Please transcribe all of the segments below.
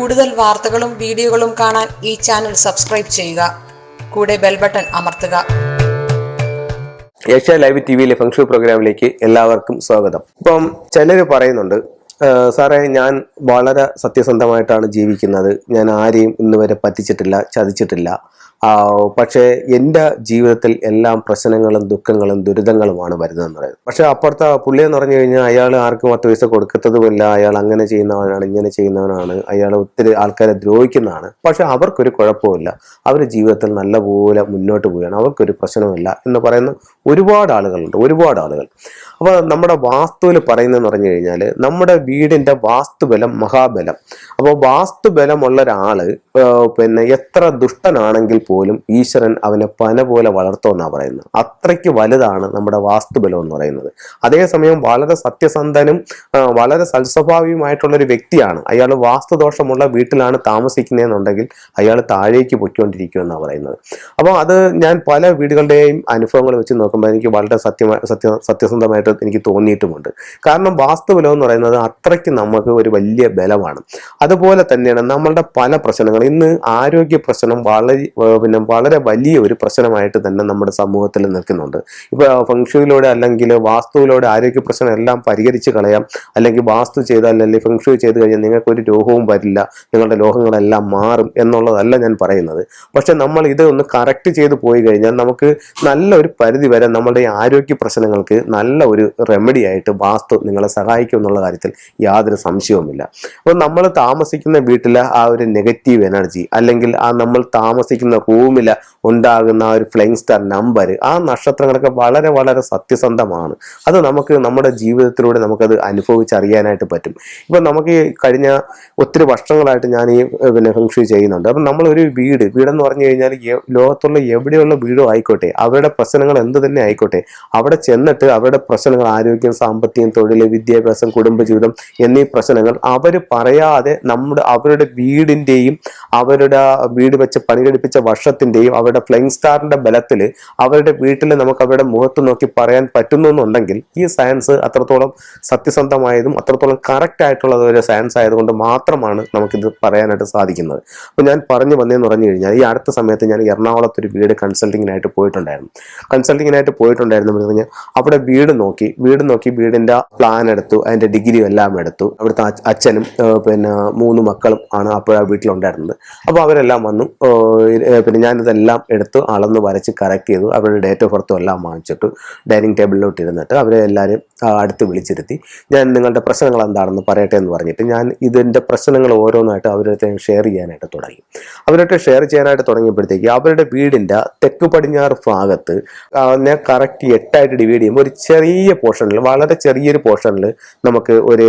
കൂടുതൽ വാർത്തകളും വീഡിയോകളും കാണാൻ ഈ ചാനൽ സബ്സ്ക്രൈബ് ചെയ്യുക. കൂടെ ബെൽ ബട്ടൺ അമർത്തുക. ഏഷ്യ ലൈവ് ടിവിയിലെ ഫംഗ്ഷൻ പ്രോഗ്രാമിലേക്ക് എല്ലാവർക്കും സ്വാഗതം. ഇപ്പം ചിലർ പറയുന്നുണ്ട്, സാറേ ഞാൻ വളരെ സത്യസന്ധമായിട്ടാണ് ജീവിക്കുന്നത്, ഞാൻ ആരെയും ഇന്ന് വരെ പറ്റിച്ചിട്ടില്ല, ചതിച്ചിട്ടില്ല. പക്ഷേ എൻ്റെ ജീവിതത്തിൽ എല്ലാം പ്രശ്നങ്ങളും ദുഃഖങ്ങളും ദുരിതങ്ങളുമാണ് വരുന്നതെന്ന് പറയുന്നത്. പക്ഷെ അപ്പുറത്തെ പുള്ളി എന്ന് പറഞ്ഞു കഴിഞ്ഞാൽ അയാൾ ആർക്കും 10 പൈസ കൊടുക്കത്തതുമില്ല, അയാൾ അങ്ങനെ ചെയ്യുന്നവനാണ്, ഇങ്ങനെ ചെയ്യുന്നവനാണ്, അയാൾ ഒത്തിരി ആൾക്കാരെ ദ്രോഹിക്കുന്നതാണ്. പക്ഷെ അവർക്കൊരു കുഴപ്പമില്ല, അവർ ജീവിതത്തിൽ നല്ലപോലെ മുന്നോട്ട് പോവുകയാണ്, അവർക്കൊരു പ്രശ്നമില്ല എന്ന് പറയുന്ന ഒരുപാട് ആളുകളുണ്ട്, ഒരുപാട് ആളുകൾ. അപ്പോൾ നമ്മുടെ വാസ്തുവിൽ പറയുന്നതെന്ന് പറഞ്ഞു കഴിഞ്ഞാൽ നമ്മുടെ വീടിൻ്റെ വാസ്തുബലം മഹാബലം. അപ്പോൾ വാസ്തുബലമുള്ള ഒരാള് എത്ര ദുഷ്ടനാണെങ്കിൽ പോലും ഈശ്വരൻ അവനെ പന പോലെ വളർത്തുമെന്നാണ് പറയുന്നത്. അത്രയ്ക്ക് വലുതാണ് നമ്മുടെ വാസ്തുബലം എന്ന് പറയുന്നത്. അതേസമയം വളരെ സത്യസന്ധനും വളരെ സൽസ്വഭാവിയുമായിട്ടുള്ള ഒരു വ്യക്തിയാണ് അയാൾ വാസ്തുദോഷമുള്ള വീട്ടിലാണ് താമസിക്കുന്നതെന്നുണ്ടെങ്കിൽ അയാൾ താഴേക്ക് പൊയ്ക്കൊണ്ടിരിക്കുമെന്നാണ് പറയുന്നത്. അപ്പോൾ അത് ഞാൻ പല വീടുകളുടെയും അനുഭവങ്ങൾ വെച്ച് നോക്കുമ്പോൾ എനിക്ക് വളരെ സത്യസന്ധമായിട്ട് എനിക്ക് തോന്നിയിട്ടുമുണ്ട്. കാരണം വാസ്തുബലം എന്ന് പറയുന്നത് അത്രയ്ക്ക് നമുക്ക് ഒരു വലിയ ബലമാണ്. അതുപോലെ തന്നെയാണ് നമ്മളുടെ പല പ്രശ്നങ്ങൾ ഇന്ന് ആരോഗ്യ പ്രശ്നം വളരെ വലിയ ഒരു പ്രശ്നമായിട്ട് തന്നെ നമ്മുടെ സമൂഹത്തിൽ നിൽക്കുന്നുണ്ട്. ഇപ്പൊ ഫെങ്ഷുയിലൂടെ അല്ലെങ്കിൽ വാസ്തുവിലൂടെ ആരോഗ്യ പ്രശ്നം എല്ലാം പരിഹരിച്ച് കളയാം, അല്ലെങ്കിൽ വാസ്തു ചെയ്താൽ അല്ലെങ്കിൽ ഫെങ്ഷു ചെയ്ത് കഴിഞ്ഞാൽ നിങ്ങൾക്ക് ഒരു രോഗവും വരില്ല, നിങ്ങളുടെ രോഗങ്ങളെല്ലാം മാറും എന്നുള്ളതല്ല ഞാൻ പറയുന്നത്. പക്ഷെ നമ്മൾ ഇത് ഒന്ന് കറക്റ്റ് ചെയ്ത് പോയി കഴിഞ്ഞാൽ നമുക്ക് നല്ലൊരു പരിധി വരെ നമ്മുടെ ആരോഗ്യ പ്രശ്നങ്ങൾക്ക് നല്ല ഒരു റെമഡി ആയിട്ട് വാസ്തു നിങ്ങളെ സഹായിക്കും എന്നുള്ള കാര്യത്തിൽ യാതൊരു സംശയവുമില്ല. അപ്പോൾ നമ്മൾ താമസിക്കുന്ന വീട്ടിലെ ആ ഒരു നെഗറ്റീവ് എനർജി അല്ലെങ്കിൽ ആ നമ്മൾ താമസിക്കുന്ന റൂമിൽ ഉണ്ടാകുന്ന ആ ഒരു ഫ്ലൈങ് സ്റ്റാർ നമ്പർ, ആ നക്ഷത്രങ്ങളൊക്കെ വളരെ വളരെ സത്യസന്ധമാണ്. അത് നമുക്ക് നമ്മുടെ ജീവിതത്തിലൂടെ നമുക്കത് അനുഭവിച്ചറിയാനായിട്ട് പറ്റും. ഇപ്പം നമുക്ക് ഈ കഴിഞ്ഞ ഒത്തിരി വർഷങ്ങളായിട്ട് ഞാൻ ഈ ഫെങ്ഷു ചെയ്യുന്നുണ്ട്. അപ്പം നമ്മളൊരു വീടെന്ന് പറഞ്ഞു കഴിഞ്ഞാൽ ലോകത്തുള്ള എവിടെയുള്ള വീടോ ആയിക്കോട്ടെ, അവരുടെ പ്രശ്നങ്ങൾ എന്ത് തന്നെ ആയിക്കോട്ടെ, അവിടെ ചെന്നിട്ട് അവരുടെ പ്രശ്നങ്ങൾ ആരോഗ്യം, സാമ്പത്തികം, തൊഴിൽ, വിദ്യാഭ്യാസം, കുടുംബജീവിതം എന്നീ പ്രശ്നങ്ങൾ അവർ പറയാതെ അവരുടെ വീടിൻ്റെയും അവരുടെ വീട് വെച്ച് പണികഴിപ്പിച്ച വർഷത്തിൻ്റെയും അവരുടെ ഫ്ലൈങ് സ്റ്റാറിന്റെ ബലത്തിൽ അവരുടെ വീട്ടിൽ നമുക്ക് അവരുടെ മുഖത്ത് നോക്കി പറയാൻ പറ്റുന്നു എന്നുണ്ടെങ്കിൽ ഈ സയൻസ് അത്രത്തോളം സത്യസന്ധമായതും അത്രത്തോളം കറക്റ്റ് ആയിട്ടുള്ള ഒരു സയൻസ് ആയതുകൊണ്ട് മാത്രമാണ് നമുക്കിത് പറയാനായിട്ട് സാധിക്കുന്നത്. അപ്പോൾ ഞാൻ പറഞ്ഞു വന്നതെന്ന് പറഞ്ഞു കഴിഞ്ഞാൽ ഈ അടുത്ത സമയത്ത് ഞാൻ എറണാകുളത്തൊരു വീട് കൺസൾട്ടിങ്ങിനായിട്ട് പോയിട്ടുണ്ടായിരുന്നു. പറഞ്ഞാൽ അവിടെ വീട് നോക്കി വീടിൻ്റെ പ്ലാൻ എടുത്തു, അതിൻ്റെ ഡിഗ്രി എല്ലാം എടുത്തു. അവിടുത്തെ അച്ഛനും 3 മക്കളും ആണ് അപ്പോൾ ആ വീട്ടിലുണ്ടായിരുന്നത്. അപ്പോൾ അവരെല്ലാം വന്നു, ഞാനിതെല്ലാം എടുത്തു അളന്ന് വരച്ച് കറക്റ്റ് ചെയ്തു, അവരുടെ ഡേറ്റ് ഓഫ് ബർത്തും എല്ലാം വാങ്ങിച്ചിട്ട് ഡൈനിങ് ടേബിളിലോട്ട് ഇരുന്നിട്ട് അവരെ എല്ലാവരും അടുത്ത് വിളിച്ചിരുത്തി ഞാൻ നിങ്ങളുടെ പ്രശ്നങ്ങൾ എന്താണെന്ന് പറയട്ടെ എന്ന് പറഞ്ഞിട്ട് ഞാൻ ഇതിൻ്റെ പ്രശ്നങ്ങൾ ഓരോന്നായിട്ട് അവരുടെ ഷെയർ ചെയ്യാനായിട്ട് തുടങ്ങിയപ്പോഴത്തേക്ക് അവരുടെ വീടിൻ്റെ തെക്ക് പടിഞ്ഞാറ് ഭാഗത്ത് ഞാൻ കറക്റ്റ് 8 ആയിട്ട് ഡിവൈഡ് ചെയ്യുമ്പോൾ ഒരു ചെറിയ പോർഷനിൽ, വളരെ ചെറിയൊരു പോർഷനിൽ നമുക്ക് ഒരു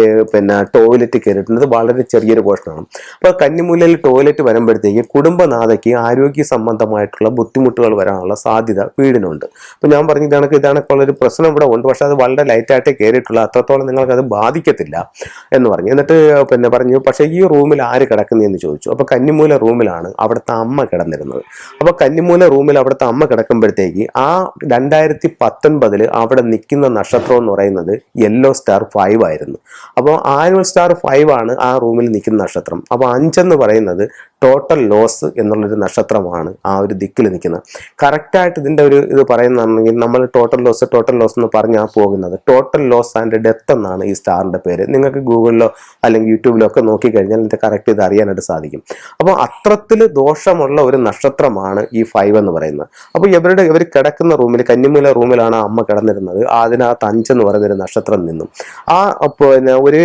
ടോയ്ലറ്റ് കയറിയിട്ടുണ്ട്. വളരെ ചെറിയൊരു പോർഷനാണ്. അപ്പോൾ കന്നിമൂലയിൽ ടോയ്ലറ്റ് വരുമ്പോഴത്തേക്ക് കുടുംബനാഥയ്ക്ക് ആരോഗ്യ സംബന്ധമായിട്ടുള്ള ബുദ്ധിമുട്ടുകൾ വരാനുള്ള സാധ്യത വീടിനുണ്ട്. അപ്പോൾ ഞാൻ പറഞ്ഞു ഇതാണൊക്കെയുള്ളൊരു പ്രശ്നം ഇവിടെ ഉണ്ട്, പക്ഷെ അത് വളരെ ലൈറ്റായിട്ടേ കയറിയിട്ടുള്ള, അത്രത്തോളം നിങ്ങൾക്കത് ബാധിക്കത്തില്ല എന്ന് പറഞ്ഞു. എന്നിട്ട് പറഞ്ഞു പക്ഷേ ഈ റൂമിൽ ആര് കിടക്കുന്നതെന്ന് ചോദിച്ചു. അപ്പോൾ കന്നിമൂല റൂമിലാണ് അവിടുത്തെ അമ്മ കിടന്നിരുന്നത്. അപ്പോൾ കന്നിമൂല റൂമിൽ അവിടുത്തെ അമ്മ കിടക്കുമ്പോഴത്തേക്ക് ആ 2019 അവിടെ നിൽക്കുന്ന നക്ഷത്രം എന്ന് പറയുന്നത് യെല്ലോ സ്റ്റാർ 5 ആയിരുന്നു. അപ്പോൾ ആനുവൽ സ്റ്റാർ 5 ആണ് ആ റൂമിൽ നിൽക്കുന്ന നക്ഷത്രം. അപ്പോൾ 5 എന്ന് പറയുന്നത് ടോട്ടൽ ലോസ് എന്നുള്ളൊരു നക്ഷത്രമാണ് ആ ഒരു ദിക്കിൽ നിൽക്കുന്നത്. കറക്റ്റായിട്ട് ഇതിൻ്റെ ഒരു ഇത് പറയുന്നതാണെങ്കിൽ നമ്മൾ ടോട്ടൽ ലോസ് എന്ന് പറഞ്ഞാൽ പോകുന്നത് ടോട്ടൽ ലോസ് ആൻഡ് ഡെത്ത് എന്നാണ് ഈ സ്റ്റാറിൻ്റെ പേര്. നിങ്ങൾക്ക് ഗൂഗിളിലോ അല്ലെങ്കിൽ യൂട്യൂബിലോ ഒക്കെ നോക്കിക്കഴിഞ്ഞാൽ ഇതിൻ്റെ കറക്റ്റ് ഇത് അറിയാനായിട്ട് സാധിക്കും. അപ്പോൾ അത്രത്തിൽ ദോഷമുള്ള ഒരു നക്ഷത്രമാണ് ഈ 5 എന്ന് പറയുന്നത്. അപ്പോൾ ഇവർ കിടക്കുന്ന റൂമിൽ, കന്നിമൂല റൂമിലാണ് അമ്മ കിടന്നിരുന്നത്. അതിനകത്ത് 5 എന്ന് പറയുന്നൊരു നക്ഷത്രം നിന്നും ഒരു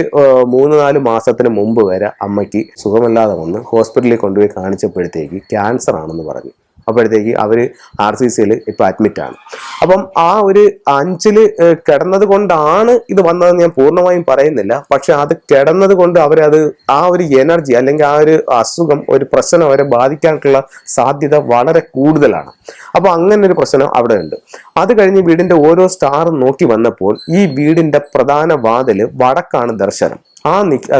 3-4 മാസത്തിന് മുമ്പ് വരെ അമ്മയ്ക്ക് സുഖമില്ലാതെ വന്ന് ഹോസ്പിറ്റലിൽ കൊണ്ടുപോയി കാണിച്ചപ്പോഴത്തേക്ക് ക്യാൻസർ ആണെന്ന് പറഞ്ഞു. അപ്പോഴത്തേക്ക് അവർ RCCയിൽ ഇപ്പോൾ അഡ്മിറ്റാണ്. അപ്പം ആ ഒരു 5 കിടന്നത് കൊണ്ടാണ് ഇത് വന്നതെന്ന് ഞാൻ പൂർണ്ണമായും പറയുന്നില്ല. പക്ഷെ അത് കിടന്നത് കൊണ്ട് അവരത് ആ ഒരു എനർജി അല്ലെങ്കിൽ ആ ഒരു അസുഖം, ഒരു പ്രശ്നം അവരെ ബാധിക്കാനുള്ള സാധ്യത വളരെ കൂടുതലാണ്. അപ്പോൾ അങ്ങനെ ഒരു പ്രശ്നം അവിടെ ഉണ്ട്. അത് കഴിഞ്ഞ് വീടിൻ്റെ ഓരോ സ്റ്റാറും നോക്കി വന്നപ്പോൾ ഈ വീടിൻ്റെ പ്രധാന വാതിൽ വടക്കാണ് ദർശനം. ആ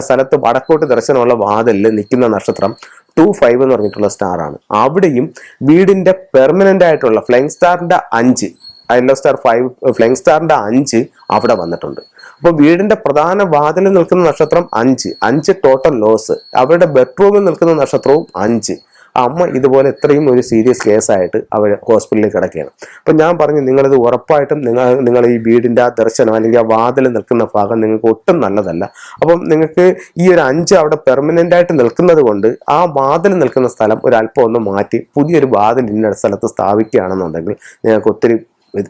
സ്ഥലത്ത് വടക്കോട്ട് ദർശനമുള്ള വാതിലിൽ നിൽക്കുന്ന നക്ഷത്രം 25 എന്ന് പറഞ്ഞിട്ടുള്ള സ്റ്റാറാണ്. അവിടെയും വീടിന്റെ പെർമനന്റ് ആയിട്ടുള്ള ഫ്ലൈങ് സ്റ്റാറിന്റെ 5 ഐലോ സ്റ്റാർ 5 ഫ്ലൈങ് സ്റ്റാറിന്റെ 5 അവിടെ വന്നിട്ടുണ്ട്. അപ്പോൾ വീടിന്റെ പ്രധാന വാതിലിൽ നിൽക്കുന്ന നക്ഷത്രം 5 ടോട്ടൽ ലോസ്. അവരുടെ ബെഡ്റൂമിൽ നിൽക്കുന്ന നക്ഷത്രവും 5. അമ്മ ഇതുപോലെ ഇത്രയും ഒരു സീരിയസ് കേസായിട്ട് അവർ ഹോസ്പിറ്റലിൽ കിടക്കുകയാണ്. അപ്പം ഞാൻ പറഞ്ഞു, നിങ്ങളിത് ഉറപ്പായിട്ടും നിങ്ങൾ ഈ വീടിൻ്റെ ആ ദർശനം അല്ലെങ്കിൽ ആ വാതിൽ നിൽക്കുന്ന ഭാഗം നിങ്ങൾക്ക് ഒട്ടും നല്ലതല്ല. അപ്പം നിങ്ങൾക്ക് ഈ ഒരു 5 അവിടെ പെർമനൻ്റ് ആയിട്ട് നിൽക്കുന്നത് കൊണ്ട് ആ വാതിൽ നിൽക്കുന്ന സ്ഥലം ഒരല്പം ഒന്ന് മാറ്റി പുതിയൊരു വാതിൽ ഇന്ന സ്ഥലത്ത് സ്ഥാപിക്കുകയാണെന്നുണ്ടെങ്കിൽ നിങ്ങൾക്ക് ഒത്തിരി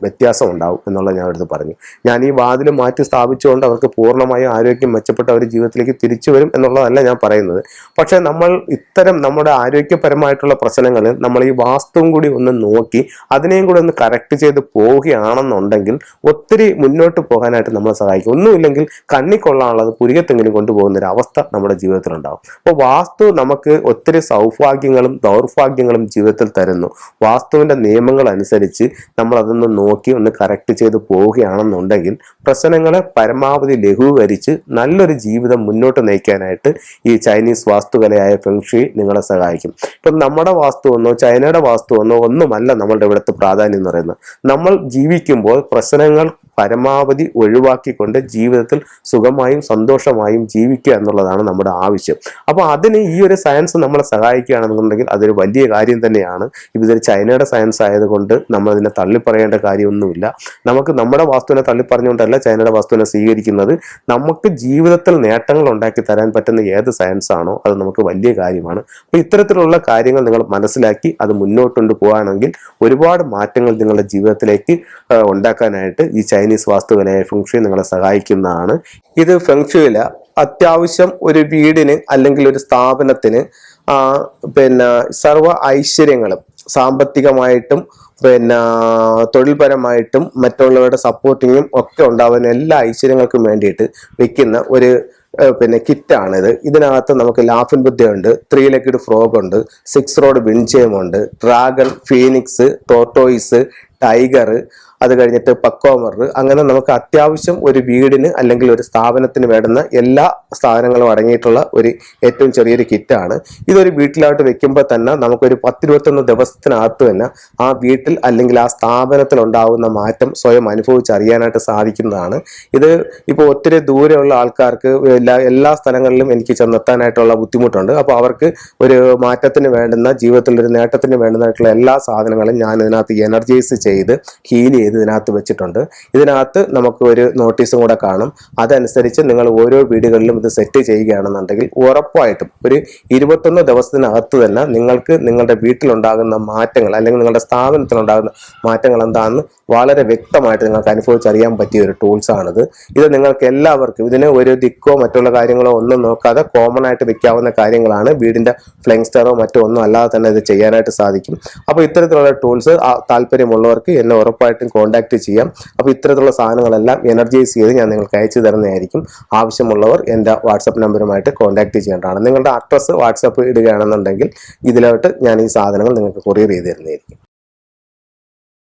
വ്യത്യാസം ഉണ്ടാവും എന്നുള്ളത് ഞാൻ അടുത്ത് പറഞ്ഞു. ഞാൻ ഈ വാതിൽ മാറ്റി സ്ഥാപിച്ചുകൊണ്ട് അവർക്ക് പൂർണ്ണമായും ആരോഗ്യം മെച്ചപ്പെട്ട് അവർ ജീവിതത്തിലേക്ക് തിരിച്ചു വരും എന്നുള്ളതല്ല ഞാൻ പറയുന്നത്. പക്ഷേ നമ്മൾ ഇത്തരം നമ്മുടെ ആരോഗ്യപരമായിട്ടുള്ള പ്രശ്നങ്ങളിൽ നമ്മൾ ഈ വാസ്തുവും കൂടി ഒന്ന് നോക്കി അതിനെയും കൂടി ഒന്ന് കറക്റ്റ് ചെയ്ത് പോവുകയാണെന്നുണ്ടെങ്കിൽ ഒത്തിരി മുന്നോട്ട് പോകാനായിട്ട് നമ്മളെ സഹായിക്കും. ഒന്നുമില്ലെങ്കിൽ കണ്ണിക്കൊള്ളാനുള്ളത് പുരികത്തെങ്കിലും കൊണ്ടുപോകുന്ന ഒരു അവസ്ഥ നമ്മുടെ ജീവിതത്തിലുണ്ടാവും. അപ്പോൾ വാസ്തു നമുക്ക് ഒത്തിരി സൗഭാഗ്യങ്ങളും ദൗർഭാഗ്യങ്ങളും ജീവിതത്തിൽ തരുന്നു. വാസ്തുവിൻ്റെ നിയമങ്ങൾ അനുസരിച്ച് നമ്മൾ അതൊന്ന് നോക്കി ഒന്ന് കറക്റ്റ് ചെയ്ത് പോവുകയാണെന്നുണ്ടെങ്കിൽ പ്രശ്നങ്ങളെ പരമാവധി ലഘൂകരിച്ച് നല്ലൊരു ജീവിതം മുന്നോട്ട് നയിക്കാനായിട്ട് ഈ ചൈനീസ് വാസ്തുകലയായ ഫെങ്ഷുയി നിങ്ങളെ സഹായിക്കും. ഇപ്പം നമ്മുടെ വാസ്തുവെന്നോ ചൈനയുടെ വാസ്തുവെന്നോ ഒന്നുമല്ല നമ്മളുടെ ഇവിടുത്തെ പ്രാധാന്യം എന്ന് പറയുന്നത്. നമ്മൾ ജീവിക്കുമ്പോൾ പ്രശ്നങ്ങൾ പരമാവധി ഒഴിവാക്കിക്കൊണ്ട് ജീവിതത്തിൽ സുഖമായും സന്തോഷമായും ജീവിക്കുക എന്നുള്ളതാണ് നമ്മുടെ ആവശ്യം. അപ്പോൾ അതിന് ഈ ഒരു സയൻസ് നമ്മളെ സഹായിക്കുകയാണെന്നുണ്ടെങ്കിൽ അതൊരു വലിയ കാര്യം തന്നെയാണ്. ഇതൊരു ചൈനയുടെ സയൻസ് ആയതുകൊണ്ട് നമ്മൾ ഇതിനെ തള്ളിപ്പറയേണ്ട കാര്യമൊന്നുമില്ല. നമുക്ക് നമ്മുടെ വാസ്തുവിനെ തള്ളിപ്പറഞ്ഞുകൊണ്ടല്ല ചൈനയുടെ വാസ്തുവിനെ സ്വീകരിക്കുന്നത്. നമുക്ക് ജീവിതത്തിൽ നേട്ടങ്ങൾ ഉണ്ടാക്കി തരാൻ പറ്റുന്ന ഏത് സയൻസ് ആണോ അത് നമുക്ക് വലിയ കാര്യമാണ്. അപ്പോൾ ഇത്തരത്തിലുള്ള കാര്യങ്ങൾ നിങ്ങൾ മനസ്സിലാക്കി അത് മുന്നോട്ട് കൊണ്ടുപോവുകയാണെങ്കിൽ ഒരുപാട് മാറ്റങ്ങൾ നിങ്ങളുടെ ജീവിതത്തിലേക്ക് ഉണ്ടാക്കാനായിട്ട് ഈ ചൈനീസ് വാസ്തുകലയായ ഫെങ്ഷുയി നിങ്ങളെ സഹായിക്കുന്നതാണ്. ഇത് ഫെങ്ഷുയില അത്യാവശ്യം ഒരു വീടിന് അല്ലെങ്കിൽ ഒരു സ്ഥാപനത്തിന് സർവ്വ ഐശ്വര്യങ്ങളും സാമ്പത്തികമായിട്ടും തൊഴിൽപരമായിട്ടും മറ്റുള്ളവരുടെ സപ്പോർട്ടിങ്ങും ഒക്കെ ഉണ്ടാവുന്ന എല്ലാ ഐശ്വര്യങ്ങൾക്കും വേണ്ടിയിട്ട് വെക്കുന്ന ഒരു കിറ്റാണിത്. ഇതിനകത്ത് നമുക്ക് ലാഫിൻ ബുദ്ധയുണ്ട്, 3 ലെഗ്ഡ് ഫ്രോഗ് ഉണ്ട്, 6 റോഡ് വിൻചയം ഉണ്ട്, ഡ്രാഗൺ, ഫീനിക്സ്, ടോർട്ടോയിസ്, ടൈഗർ, അത് കഴിഞ്ഞിട്ട് പക്കോമർ. അങ്ങനെ നമുക്ക് അത്യാവശ്യം ഒരു വീടിന് അല്ലെങ്കിൽ ഒരു സ്ഥാപനത്തിന് വേണ്ടുന്ന എല്ലാ സാധനങ്ങളും അടങ്ങിയിട്ടുള്ള ഒരു ഏറ്റവും ചെറിയൊരു കിറ്റാണ്. ഇതൊരു വീട്ടിലോട്ട് വെക്കുമ്പോൾ തന്നെ നമുക്കൊരു 10-21 ദിവസത്തിനകത്ത് തന്നെ ആ വീട്ടിൽ അല്ലെങ്കിൽ ആ സ്ഥാപനത്തിൽ ഉണ്ടാകുന്ന മാറ്റം സ്വയം അനുഭവിച്ചറിയാനായിട്ട് സാധിക്കുന്നതാണ്. ഇത് ഇപ്പോൾ ഒത്തിരി ദൂരെയുള്ള ആൾക്കാർക്ക് എല്ലാ സ്ഥലങ്ങളിലും എനിക്ക് ചെന്നെത്താനായിട്ടുള്ള ബുദ്ധിമുട്ടുണ്ട്. അപ്പോൾ അവർക്ക് ഒരു മാറ്റത്തിന് വേണ്ടുന്ന ജീവിതത്തിൽ ഒരു നേട്ടത്തിന് വേണ്ടുന്നതായിട്ടുള്ള എല്ലാ സാധനങ്ങളും ഞാൻ ഇതിനകത്ത് എനർജൈസ് ചെയ്ത് ഹീൽ ചെയ്ത് ഇതിനകത്ത് വെച്ചിട്ടുണ്ട്. ഇതിനകത്ത് നമുക്ക് ഒരു നോട്ടീസും കൂടെ കാണും. അതനുസരിച്ച് നിങ്ങൾ ഓരോ വീടുകളിലും ഇത് സെറ്റ് ചെയ്യുകയാണെന്നുണ്ടെങ്കിൽ ഉറപ്പായിട്ടും ഒരു 21 ദിവസത്തിനകത്ത് തന്നെ നിങ്ങൾക്ക് നിങ്ങളുടെ വീട്ടിലുണ്ടാകുന്ന മാറ്റങ്ങൾ അല്ലെങ്കിൽ നിങ്ങളുടെ സ്ഥാപനത്തിലുണ്ടാകുന്ന മാറ്റങ്ങൾ എന്താണെന്ന് വളരെ വ്യക്തമായിട്ട് നിങ്ങൾക്ക് അനുഭവിച്ചറിയാൻ പറ്റിയ ഒരു ടൂൾസാണിത്. ഇത് നിങ്ങൾക്ക് എല്ലാവർക്കും ഇതിന് ഒരു ദിക്കോ മറ്റുള്ള കാര്യങ്ങളോ ഒന്നും നോക്കാതെ കോമൺ ആയിട്ട് വെക്കാവുന്ന കാര്യങ്ങളാണ്. വീടിന്റെ ഫ്ലൈങ് സ്റ്റാറോ മറ്റോ ഒന്നും അല്ലാതെ തന്നെ ഇത് ചെയ്യാനായിട്ട് സാധിക്കും. അപ്പോൾ ഇത്തരത്തിലുള്ള ടൂൾസ് താല്പര്യമുള്ളവർക്ക് എന്നെ ഉറപ്പായിട്ടും കോൺടാക്ട് ചെയ്യാം. അപ്പോൾ ഇത്തരത്തിലുള്ള സാധനങ്ങളെല്ലാം എനർജൈസ് ചെയ്ത് ഞാൻ നിങ്ങൾക്ക് അയച്ചു തരുന്നതായിരിക്കും. ആവശ്യമുള്ളവർ എൻ്റെ വാട്സപ്പ് നമ്പറുമായിട്ട് കോൺടാക്ട് ചെയ്യേണ്ടതാണ്. നിങ്ങളുടെ അഡ്രസ്സ് വാട്സപ്പ് ഇടുകയാണെന്നുണ്ടെങ്കിൽ ഇതിലോട്ട് ഞാൻ ഈ സാധനങ്ങൾ നിങ്ങൾക്ക് കൊറിയർ ചെയ്ത് തരുന്നതായിരിക്കും.